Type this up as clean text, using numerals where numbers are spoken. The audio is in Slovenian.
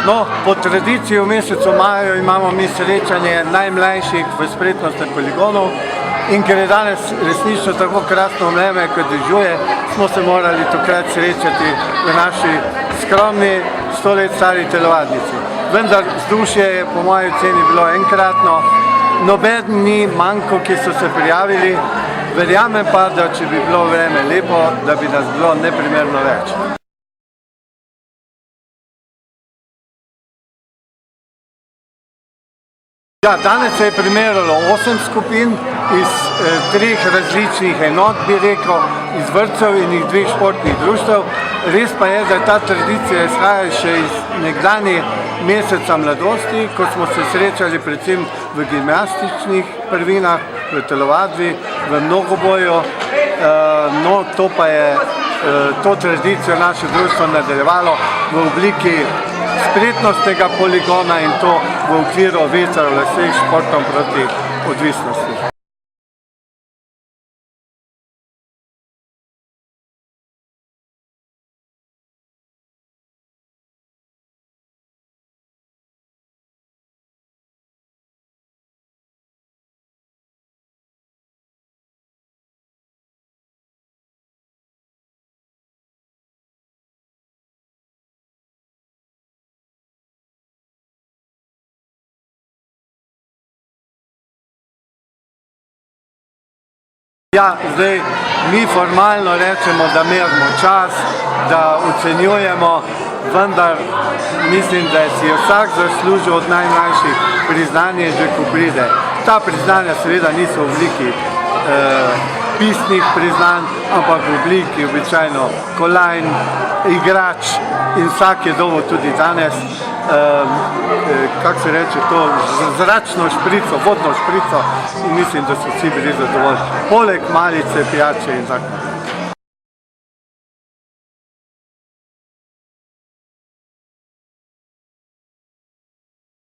No, po tradiciji v mesecu maju imamo mi srečanje najmlajših v spretnostnem poligonu in ker je danes resnično tako krasno vreme, kot dežuje, smo se morali tokrat srečati v naši skromni 100 let stari telovadnici. Vendar vzdušje je po moji oceni bilo enkratno, noben ni manjko, ki so se prijavili, verjamem pa, da če bi bilo vreme lepo, da bi nas bilo neprimerno več. Ja, danes se je primerjalo 8 skupin iz 3 različnih enot, bi rekel, iz vrtcev in iz 2 športnih društev. Res pa je, da ta tradicija izhaja še iz nekdanje meseca mladosti, ko smo se srečali predvsem v gimnastičnih prvinah, v telovadbi, v mnogoboju. No, to pa je to tradicijo naše društvo nadaljevalo v obliki spretnostnega poligona in to v okviru vetra v laseh športom proti odvisnosti. Ja, zdaj mi formalno rečemo, da merimo čas, da ocenjujemo, vendar mislim, da si je vsak zaslužil od najmlajših priznanje, že ko pride. Ta priznanja seveda niso v obliki pisnih priznanj, ampak v obliki običajno kolajn, igrač in vsak je dobil tudi danes, kako se reče to, zračno šprico, vodno šprico in mislim, da so vsi bili zadovoljni. Poleg malice, pijače in tako.